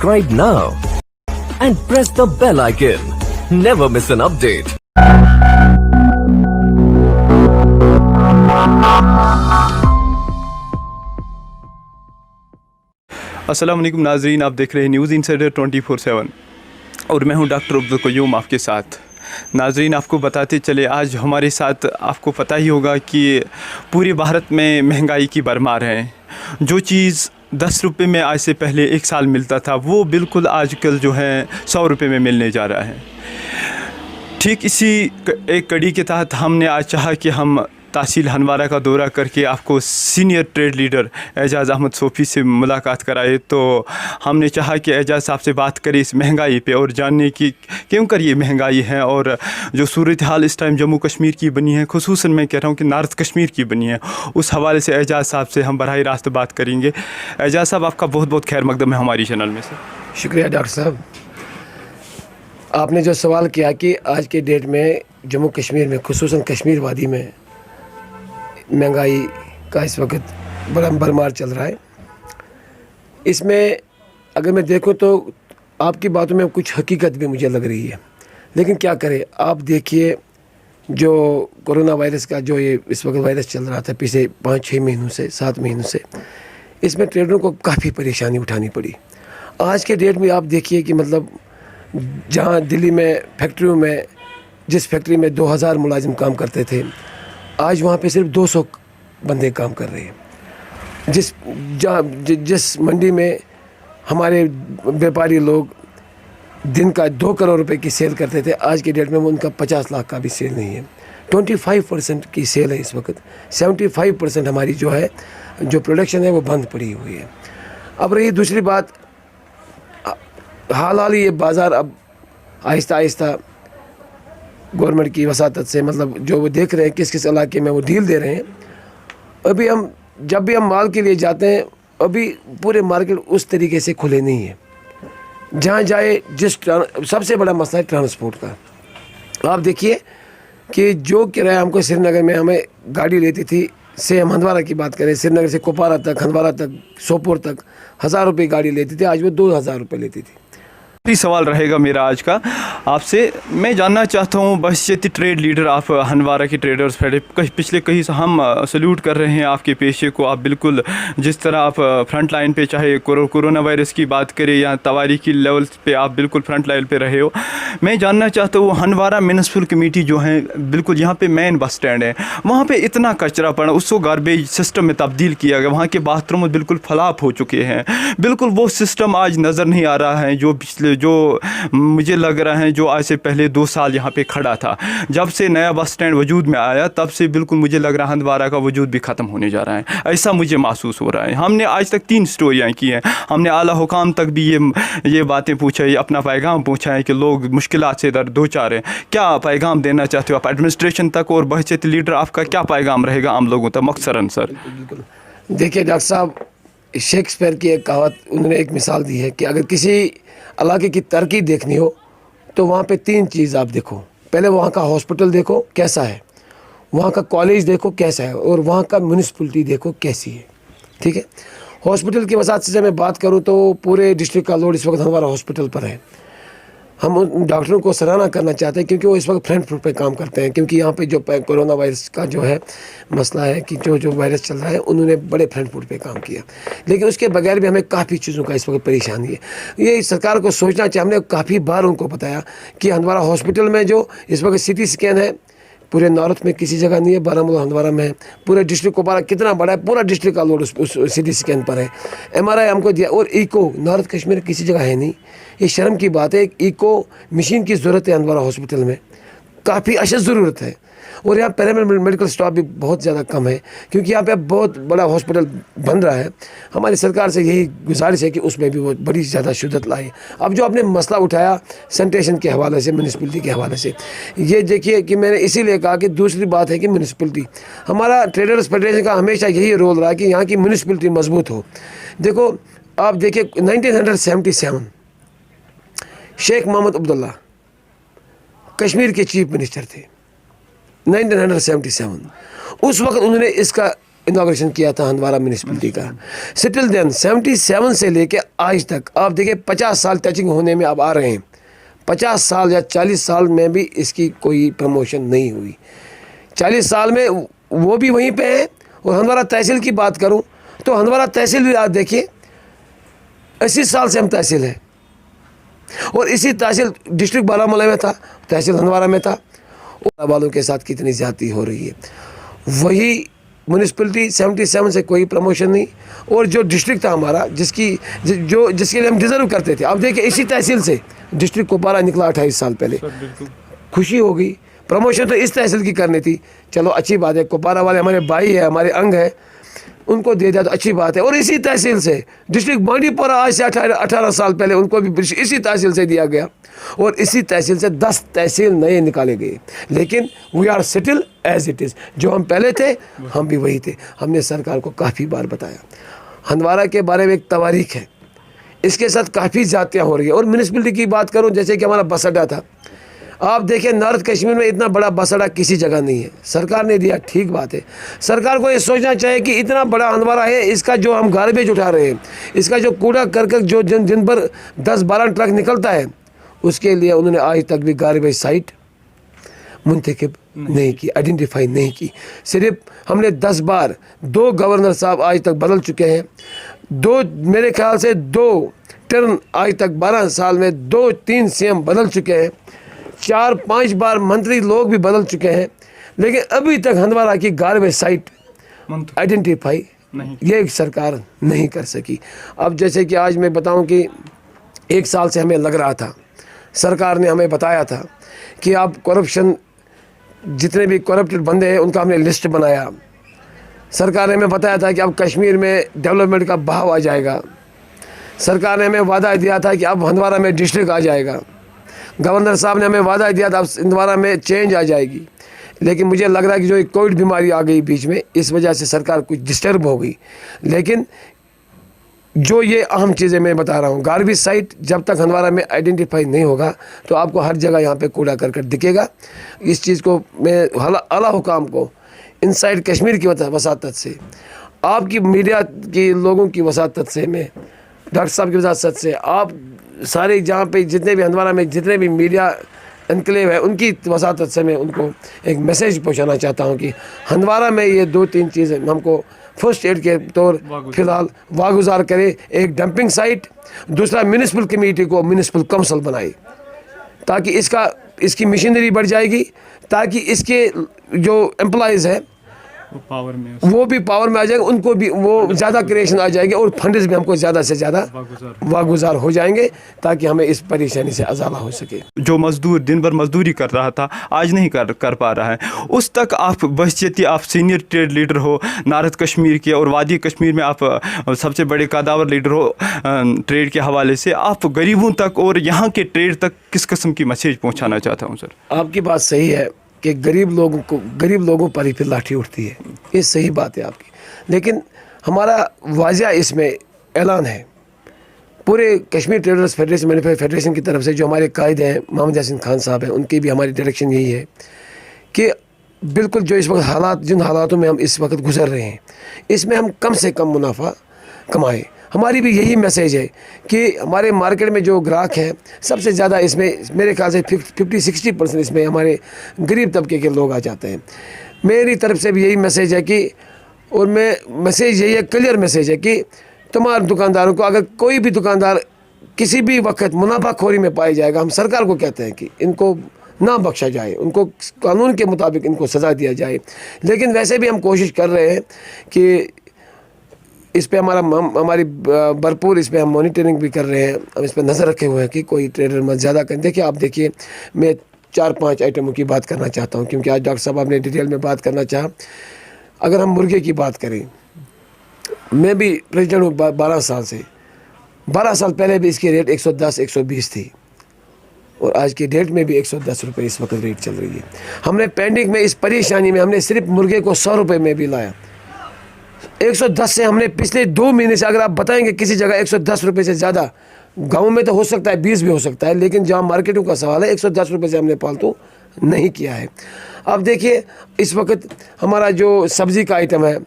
subscribe now and press the bell icon. Never miss an update. अस्सलाम वालेकुम नाज़रीन, आप देख रहे हैं न्यूज़ इंसाइडर 24/7 और मैं हूं डॉक्टर अब्दुल क़य्यूम आपके साथ। नाज़रीन, आपको बताते चले, आज हमारे साथ आपको पता ही होगा कि पूरे भारत में महंगाई की भरमार है। जो चीज़ 10 रुपये में आज से पहले 1 साल मिलता था, वो बिल्कुल आजकल जो है 100 रुपये में मिलने जा रहा है। ठीक इसी एक कड़ी के तहत हमने आज चाहा कि हम तहसील हंदवारा का दौरा करके आपको सीनियर ट्रेड लीडर एजाज़ अहमद सोफ़ी से मुलाकात कराए। तो हमने चाहा कि एजाज़ साहब से बात करें इस महंगाई पे और जानने की क्यों कर ये महंगाई है और जो सूरत हाल इस टाइम जम्मू कश्मीर की बनी है, खुसूसन मैं कह रहा हूँ कि नॉर्थ कश्मीर की बनी है, उस हवाले से एजाज़ साहब से हम बराह रास्त बात करेंगे। एजाज़ साहब, आपका बहुत बहुत खैर मकदम है हमारी चैनल में से। शुक्रिया डॉक्टर साहब। आपने जो सवाल किया कि आज के डेट में जम्मू कश्मीर में, खुसूसन कश्मीर वादी में महंगाई का इस वक्त बड़ा भरमार चल रहा है, इसमें अगर मैं देखूं तो आपकी बातों में कुछ हकीकत भी मुझे लग रही है, लेकिन क्या करें। आप देखिए, जो कोरोना वायरस का जो ये इस वक्त वायरस चल रहा था पिछले 5-6 महीनों से, 7 महीनों से, इसमें ट्रेडरों को काफ़ी परेशानी उठानी पड़ी। आज के डेट में आप देखिए कि मतलब जहाँ दिल्ली में फैक्ट्रियों में, जिस फैक्ट्री में 2000 मुलाजिम काम करते थे, आज वहाँ पे सिर्फ 200 बंदे काम कर रहे हैं। जिस मंडी में हमारे व्यापारी लोग दिन का 2 करोड़ रुपए की सेल करते थे, आज के डेट में वो उनका 50 लाख का भी सेल नहीं है। 25% की सेल है इस वक्त। 75% हमारी जो है, जो प्रोडक्शन है, वो बंद पड़ी हुई है। अब रही दूसरी बात, हाल ही ये बाज़ार अब आहिस्ता आहिस्ता गवर्नमेंट की वसातत से, मतलब जो वो देख रहे हैं किस किस इलाके में वो डील दे रहे हैं। अभी हम जब भी हम माल के लिए जाते हैं, अभी पूरे मार्केट उस तरीके से खुले नहीं है। जहाँ जाए, सबसे बड़ा मसला है ट्रांसपोर्ट का। आप देखिए कि जो किराया हमको श्रीनगर में हमें गाड़ी लेती थी, से हम हंदवारा की बात करें, श्रीनगर से कुपवारा तक, हंदवारा तक, सोपोर तक 1000 रुपये गाड़ी लेती थी, आज वो 2000 रुपये लेती थी। सवाल रहेगा मेरा आज का आपसे। मैं जानना चाहता हूँ, बहसीत ट्रेड लीडर आप हंदवारा के ट्रेडर्स पिछले कई हम सल्यूट कर रहे हैं आपके पेशे को। आप बिल्कुल जिस तरह आप फ्रंट लाइन पे, चाहे कोरोना वायरस की बात करें या तवारीखी लेवल पे, आप बिल्कुल फ्रंट लाइन पे रहे हो। मैं जानना चाहता हूँ, हंदवारा म्यूनिसिपल कमेटी जो है, बिल्कुल यहाँ पे मेन बस स्टैंड है, वहाँ पे इतना कचरा पड़ा, उसको गार्बेज सिस्टम में तब्दील किया गया। वहाँ के बाथरूम बिल्कुल फलाप हो चुके हैं। बिल्कुल वो सिस्टम आज नज़र नहीं आ रहा है जो मुझे लग रहा है, जो आज से पहले 2 साल यहाँ पे खड़ा था। जब से नया बस स्टैंड वजूद में आया, तब से बिल्कुल मुझे लग रहा है हंदवारा का वजूद भी ख़त्म होने जा रहा है, ऐसा मुझे महसूस हो रहा है। हमने आज तक 3 स्टोरियाँ की हैं, हमने आला हुकाम तक भी ये बातें पूछा है, अपना पैगाम पूछा है कि लोग मुश्किलात से दो चार हैं। क्या पैगाम देना चाहते हो आप एडमिनिस्ट्रेशन तक, और बहसीत लीडर आपका क्या पैगाम रहेगा आम लोगों तक मकसरन? सर देखिए डॉक्टर साहब, शेक्सपियर की एक कहावत, उन्होंने एक मिसाल दी है कि अगर किसी इलाके की तरक्की देखनी हो तो वहाँ पे 3 चीज़ आप देखो। पहले वहाँ का हॉस्पिटल देखो कैसा है, वहाँ का कॉलेज देखो कैसा है, और वहाँ का म्यूनिसिपलिटी देखो कैसी है। ठीक है, हॉस्पिटल की वसात से जब मैं बात करूँ तो पूरे डिस्ट्रिक्ट का लोड इस वक्त हमारा हॉस्पिटल पर है। हम उन डॉक्टरों को सराहना करना चाहते हैं क्योंकि वो इस वक्त फ्रंट फुट पे काम करते हैं, क्योंकि यहाँ पे जो कोरोना वायरस का जो है मसला है कि जो वायरस चल रहा है, उन्होंने बड़े फ्रंट फुट पे काम किया। लेकिन उसके बगैर भी हमें काफ़ी चीज़ों का इस वक्त परेशानी है। ये सरकार को सोचना चाहिए। हमने काफ़ी बार उनको बताया कि हंदवारा हॉस्पिटल में जो इस वक्त CT स्कैन है, पूरे नॉर्थ में किसी जगह नहीं है, बारामूला हंदवारा में है। पूरे डिस्ट्रिक्ट कुपवारा कितना बड़ा है, पूरा डिस्ट्रिक्ट का लोड उस CT स्कैन पर है। MRI हमको दिया, और इको नॉर्थ कश्मीर किसी जगह है नहीं। ये शर्म की बात है। इको मशीन की ज़रूरत है हंदवारा हॉस्पिटल में, काफ़ी अशद ज़रूरत है। और यहाँ पैरामेडिकल स्टाफ भी बहुत ज़्यादा कम है, क्योंकि यहाँ पे बहुत बड़ा हॉस्पिटल बन रहा है। हमारी सरकार से यही गुजारिश है कि उसमें भी वो बड़ी ज़्यादा शुद्धत लाए। अब जो आपने मसला उठाया सैनिटेशन के हवाले से, म्यूनिसिपलिटी के हवाले से, ये देखिए कि मैंने इसीलिए कहा कि दूसरी बात है कि म्यूनिसिपलिटी, हमारा ट्रेडर्स फेडरेशन का हमेशा यही रोल रहा है कि यहाँ की म्यूनिसिपलिटी मजबूत हो। देखो, आप देखिए 1977 शेख मोहम्मद अब्दुल्ला कश्मीर के चीफ मिनिस्टर थे। 1977 उस वक्त उन्होंने इसका इनॉग्रेशन किया था हंदवाड़ा म्यूनिसिपलिटी का। स्टिल देन 77 से लेके आज तक आप देखिए 50 साल टचिंग होने में अब आ रहे हैं, 50 साल या 40 साल में भी इसकी कोई प्रमोशन नहीं हुई। 40 साल में वो भी वहीं पे है। और हंदवाड़ा तहसील की बात करूं तो हंदवाड़ा तहसील भी आज देखिए 80 साल से हम तहसील है, और इसी तहसील डिस्ट्रिक्ट बारामूला में था, तहसील हंदवाड़ा में था, और वालों के साथ कितनी ज़्यादती हो रही है। वही म्यूनिसिपलिटी 77 से कोई प्रमोशन नहीं, और जो डिस्ट्रिक्ट था हमारा जिसके लिए हम डिज़र्व करते थे, अब देखिए इसी तहसील से डिस्ट्रिक्ट कुपवारा निकला 28 साल पहले। खुशी हो गई, प्रमोशन तो इस तहसील की करनी थी, चलो अच्छी बात है, कुपवारा वाले हमारे भाई है, हमारे अंग है, उनको दे दिया तो अच्छी बात है। और इसी तहसील से डिस्ट्रिक्ट बांडीपुरा आज से 18 साल पहले उनको भी इसी तहसील से दिया गया, और इसी तहसील से 10 तहसील नए निकाले गए। लेकिन we are settle as it is, जो हम पहले थे हम भी वही थे। हमने सरकार को काफ़ी बार बताया, हंदवाड़ा के बारे में एक तवारीख है, इसके साथ काफ़ी ज़्यादतियाँ हो रही है। और म्यूनिसिपलिटी की बात करूँ, जैसे कि हमारा बस अड्डा था, आप देखिए नॉर्थ कश्मीर में इतना बड़ा बस अड्डा किसी जगह नहीं है, सरकार ने दिया, ठीक बात है। सरकार को ये सोचना चाहिए कि इतना बड़ा हंदवाड़ा है, इसका जो हम गार्बेज उठा रहे हैं, इसका जो कूड़ा करकट जो दिन भर 10-12 ट्रक निकलता है, उसके लिए उन्होंने आज तक भी गार्बेज साइट मुंतखब नहीं की, आइडेंटिफाई नहीं की। सिर्फ हमने 10 बार 2 गवर्नर साहब आज तक बदल चुके हैं, 2 मेरे ख्याल से 2 टर्न आज तक 12 साल में 2-3 CM बदल चुके हैं, 4-5 बार मंत्री लोग भी बदल चुके हैं, लेकिन अभी तक हंदवाड़ा की गार्बेज साइट आइडेंटिफाई ये सरकार नहीं कर सकी। अब जैसे कि आज मैं बताऊं कि 1 साल से हमें लग रहा था, सरकार ने हमें बताया था कि आप करप्शन, जितने भी करप्टेड बंदे हैं उनका हमने लिस्ट बनाया। सरकार ने हमें बताया था कि अब कश्मीर में डेवलपमेंट का बहाव आ जाएगा। सरकार ने हमें वादा दिया था कि अब हंदवाड़ा में डिस्ट्रिक्ट आ जाएगा। गवर्नर साहब ने हमें वादा दिया था अब हंदवाड़ा में चेंज आ जाएगी। लेकिन मुझे लग रहा है कि जो एक कोविड बीमारी आ गई बीच में, इस वजह से सरकार कुछ डिस्टर्ब हो गई। लेकिन जो ये अहम चीज़ें मैं बता रहा हूँ, गार्बेज साइट जब तक हंदवाड़ा में आइडेंटिफाई नहीं होगा तो आपको हर जगह यहाँ पे कूड़ा करकट दिखेगा। इस चीज़ को मैं आला हुकाम को इनसाइड कश्मीर की वसातत से, आपकी मीडिया की लोगों की वसातत से, मैं डॉक्टर साहब की वसातत से, आप सारे जहाँ पे जितने भी हंदवाड़ा में जितने भी मीडिया एनक्लेव है उनकी वसातत से मैं उनको एक मैसेज पहुँचाना चाहता हूँ कि हंदवाड़ा में ये 2-3 चीज़ें हमको फर्स्ट एड के तौर फिलहाल वागुजार करे। एक डंपिंग साइट, दूसरा म्यूनिसिपल कमेटी को म्यूनिसिपल काउंसिल बनाए, ताकि इसकी मशीनरी बढ़ जाएगी, ताकि इसके जो एम्प्लॉयज़ हैं वो भी पावर में आ जाएंगे, उनको भी वो ज़्यादा क्रिएशन आ जाएगी, और फंड्स भी हमको ज़्यादा से ज़्यादा वागुजार हो जाएंगे, ताकि हमें इस परेशानी से आज़ादा हो सके। जो मजदूर दिन भर मजदूरी कर रहा था आज नहीं कर पा रहा है, उस तक आप बहसीती आप सीनियर ट्रेड लीडर हो नॉर्थ कश्मीर के, और वादी कश्मीर में आप सबसे बड़े कादावर लीडर हो ट्रेड के हवाले से, आप गरीबों तक और यहाँ के ट्रेड तक किस किस्म की मैसेज पहुँचाना चाहता हूँ? सर, आपकी बात सही है कि गरीब लोगों पर ही फिर लाठी उठती है, ये सही बात है आपकी। लेकिन हमारा वाजिया इसमें ऐलान है पूरे Kashmir traders federation manufacturers federation की तरफ से, जो हमारे कायद हैं मोहम्मद यासीन खान साहब हैं, उनकी भी हमारी डायरेक्शन यही है कि बिल्कुल जो इस वक्त जिन हालातों में हम इस वक्त गुजर रहे हैं, इसमें हम कम से कम मुनाफा कमाएं। हमारी भी यही मैसेज है कि हमारे मार्केट में जो ग्राहक हैं सबसे ज़्यादा इसमें मेरे ख्याल से 50-60% इसमें हमारे गरीब तबके के लोग आ जाते हैं। मेरी तरफ से भी यही मैसेज है कि, और मैं मैसेज यही है, क्लियर मैसेज है कि तमाम दुकानदारों को, अगर कोई भी दुकानदार किसी भी वक्त मुनाफाखोरी में पाया जाएगा, हम सरकार को कहते हैं कि इनको ना बख्शा जाए, उनको कानून के मुताबिक इनको सज़ा दिया जाए। लेकिन वैसे भी हम कोशिश कर रहे हैं कि इस पे हमारी भरपूर इस पे हम मॉनिटरिंग भी कर रहे हैं, हम इस पे नज़र रखे हुए हैं कि कोई ट्रेडर मत ज़्यादा करें। देखिए, आप देखिए, मैं 4-5 आइटमों की बात करना चाहता हूँ, क्योंकि आज डॉक्टर साहब आपने डिटेल में बात करना चाहा। अगर हम मुर्गे की बात करें, मैं भी प्रेसिडेंट हूँ 12 साल से, 12 साल पहले भी इसकी रेट 110-120 थी, और आज की डेट में भी 110 रुपये इस वक्त रेट चल रही है। हमने पेंडिंग में इस परेशानी में हमने सिर्फ मुर्गे को 100 रुपये में भी लाया। 110 से हमने पिछले 2 महीने से, अगर आप बताएंगे किसी जगह 110 रुपये से ज़्यादा, गाँव में तो हो सकता है 20 भी हो सकता है, लेकिन जहाँ मार्केटों का सवाल है 110 रुपये से हमने पालतू नहीं किया है। अब देखिए, इस वक्त हमारा जो सब्ज़ी का आइटम है,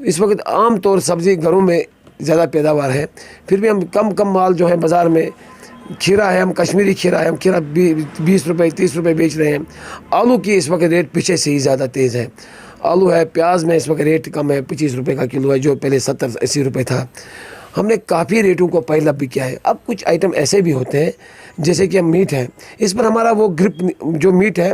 इस वक्त आम तौर सब्ज़ी घरों में ज़्यादा पैदावार है, फिर भी हम कम माल जो है बाज़ार में, खीरा है, हम कश्मीरी खीरा है, हम खीरा 20 रुपये 30 रुपये बेच रहे हैं। आलू की इस वक्त रेट पीछे से ही ज़्यादा तेज़ है। आलू है, प्याज में इस वक्त रेट कम है, 25 रुपये का किलो है, जो पहले 70-80 रुपये था। हमने काफ़ी रेटों को पहले भी किया है। अब कुछ आइटम ऐसे भी होते हैं जैसे कि हम मीट है, इस पर हमारा वो ग्रिप, जो मीट है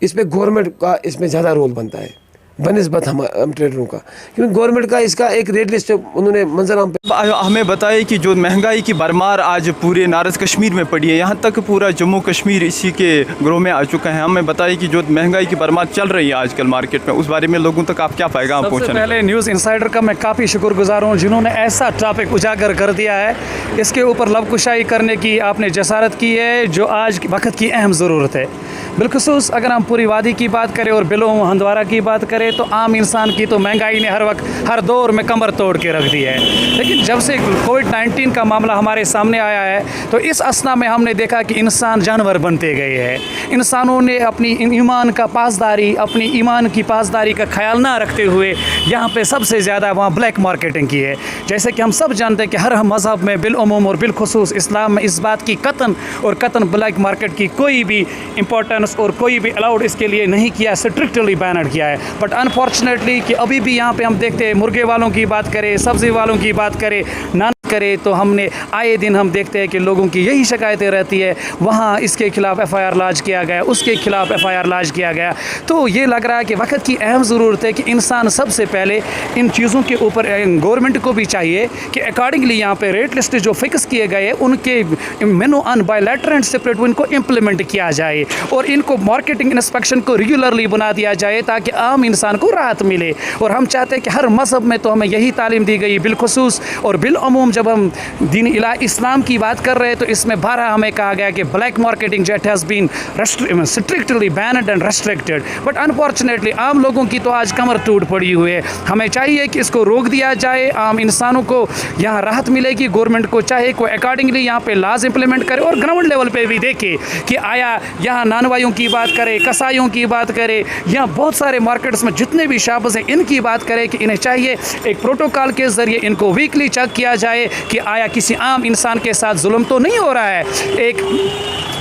इस पर गवर्नमेंट का इसमें ज़्यादा रोल बनता है बनिस्बत हम ट्रेडरों का, क्योंकि गवर्नमेंट का इसका एक रेट लिस्ट उन्होंने मंजराम पे। हमें बताइए कि जो महंगाई की भरमार आज पूरे नारद कश्मीर में पड़ी है, यहाँ तक पूरा जम्मू कश्मीर इसी के ग्रोह में आ चुका है। हमें बताइए कि जो महंगाई की भरमार चल रही है आजकल मार्केट में, उस बारे में लोगों तक आप क्या पैगाम पहुँचाएं? पहले न्यूज़ इनसाइडर का मैं काफ़ी शुक्रगुजार हूँ जिन्होंने ऐसा टॉपिक उजागर कर दिया है। इसके ऊपर लबकुशाई करने की आपने जसारत की है, जो आज वक्त की अहम ज़रूरत है। बिलखुसूस अगर हम पूरी वादी की बात करें और बिलों हंदवारा की बात करें तो आम इंसान की तो महंगाई ने हर वक्त हर दौर में कमर तोड़ के रख दी है। लेकिन जब से कोविड-19 का मामला हमारे सामने आया है तो इस असना में हमने देखा कि इंसान जानवर बनते गए हैं। इंसानों ने अपनी ईमान का पासदारी, अपनी ईमान की पासदारी का ख्याल ना रखते हुए यहाँ पे सबसे ज़्यादा वहाँ ब्लैक मार्केटिंग की है। जैसे कि हम सब जानते हैं कि हर मज़हब में बिलउमूम और बिलखुसूस इस्लाम में इस बात की कतन ब्लैक मार्केट की कोई भी इंपॉर्टेंस और कोई भी अलाउड इसके लिए नहीं किया, स्ट्रिक्टली बैन किया है। बट अनफॉर्चुनेटली कि अभी भी यहाँ पे हम देखते हैं, मुर्गे वालों की बात करें, सब्ज़ी वालों की बात करें, नान करे तो हमने आए दिन हम देखते हैं कि लोगों की यही शिकायतें रहती है, वहाँ इसके खिलाफ FIR लॉन्च किया गया, उसके खिलाफ FIR लॉन्च किया गया। तो ये लग रहा है कि वक्त की अहम ज़रूरत है कि इंसान सबसे पहले इन चीज़ों के ऊपर गवर्नमेंट को भी चाहिए कि अकॉर्डिंगली यहाँ पे रेट लिस्ट जो फिक्स किए गए उनके मेनू ऑन बायलैटरल एंड सेपरेट उनको इम्प्लीमेंट किया जाए और इनको मार्केटिंग इंस्पेक्शन को रेगुलरली बना दिया जाए ताकि आम इंसान को राहत मिले। और हम चाहते हैं कि हर मज़हब में तो हमें यही तालीम दी गई बिलखुसूस और बिलअमूम जब हम दीन इस्लाम की बात कर रहे हैं तो इसमें 12 हमें कहा गया कि black marketing jet has been strictly banned and restricted. But unfortunately आम लोगों की तो आज कमर टूट पड़ी हुई है। हमें चाहिए कि इसको रोक दिया जाए, आम इंसानों को यहाँ राहत मिलेगी। गवर्नमेंट को चाहे कोई अकॉर्डिंगली यहाँ पे लॉज इंप्लीमेंट करे और ग्राउंड लेवल पे भी देखे कि आया यहाँ नानवाइयों की बात करें, कसाईयों की बात करें, यहाँ बहुत सारे मार्केट्स में जितने भी शॉप्स हैं इनकी बात करें कि इन्हें चाहिए एक प्रोटोकॉल के ज़रिए इनको वीकली चेक किया जाए कि आया किसी आम इंसान के साथ जुल्म तो नहीं हो रहा है। एक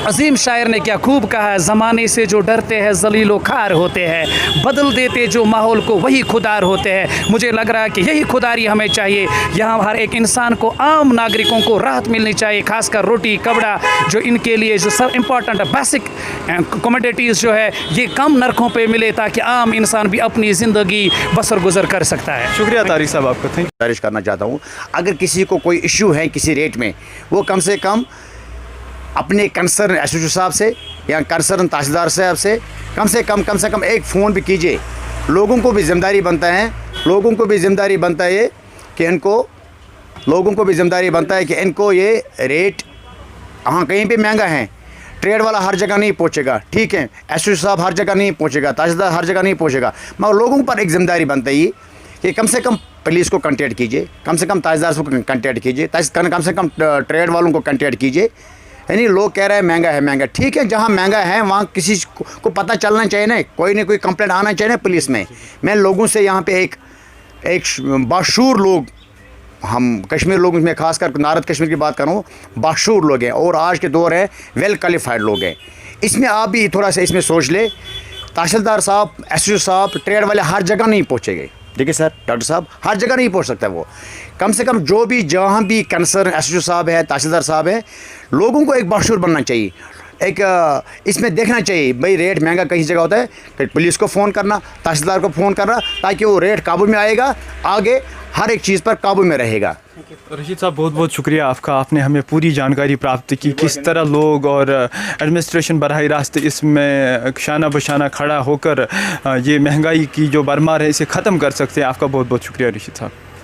अजीम शायर ने क्या खूब कहा है, ज़माने से जो डरते हैं ज़लीलो खार होते हैं, बदल देते जो माहौल को वही खुदार होते हैं। मुझे लग रहा है कि यही खुदारी हमें चाहिए। यहाँ हर एक इंसान को, आम नागरिकों को राहत मिलनी चाहिए, खासकर रोटी कपड़ा जो इनके लिए जो सब इम्पॉर्टेंट बेसिक कमोडिटीज़ जो है ये कम नरखों पे मिले ताकि आम इंसान भी अपनी ज़िंदगी बसर गुजर कर सकता है। शुक्रिया तारिक साहब आपका। गुजारिश करना चाहता हूँ, अगर किसी को कोई इशू है किसी रेट में, वो कम से कम अपने कंसर्न एसओ साहब से या कंसर्न तहसीलदार साहब से कम से कम एक फ़ोन भी कीजिए। लोगों को भी ज़िम्मेदारी बनता है, लोगों को भी ज़िम्मेदारी बनता है कि इनको ये रेट हाँ कहीं पे महंगा है, ट्रेड वाला हर जगह नहीं पहुंचेगा, ठीक है, एसओ साहब हर जगह नहीं पहुंचेगा, तहसीलदार हर जगह नहीं पहुंचेगा, मगर लोगों पर एक ज़िम्मेदारी बनता है कि कम से कम पुलिस को कंटेक्ट कीजिए, कम से कम तहसीलदार को कंटेक्ट कीजिए, कम से कम ट्रेड वालों को कंटेक्ट कीजिए। यानी लोग कह रहे हैं महंगा है, ठीक है, जहाँ महंगा है वहाँ किसी को पता चलना चाहिए ना, कोई कंप्लेंट आना चाहिए ना पुलिस में। मैं लोगों से यहाँ पे एक बाशूर लोग, हम कश्मीर लोग में खासकर नारद कश्मीर की बात करूँ, बाशूर लोग हैं और आज के दौर है वेल क्वालिफाइड लोग हैं। इसमें आप भी थोड़ा सा इसमें सोच ले, तहसीलदार साहब, एसओ साहब, ट्रेड वाले हर जगह नहीं पहुँचेंगे। देखिए सर, डॉक्टर साहब हर जगह नहीं पहुंच सकता वो, कम से कम जो भी जहाँ भी कंसर्न एसओ साहब है, तहसीलदार साहब है, लोगों को एक बाशूर बनना चाहिए। एक इसमें देखना चाहिए भाई रेट महंगा कहीं जगह होता है, तो पुलिस को फ़ोन करना, तहसीलदार को फ़ोन करना, ताकि वो रेट काबू में आएगा, आगे हर एक चीज़ पर काबू में रहेगा। रशीद साहब बहुत बहुत शुक्रिया आपका, आपने हमें पूरी जानकारी प्राप्त की किस तरह लोग और एडमिनिस्ट्रेशन बराह रास्त इसमें शाना बशाना खड़ा होकर ये महंगाई की जो भरमार है इसे ख़त्म कर सकते हैं। आपका बहुत बहुत शुक्रिया रशीद साहब।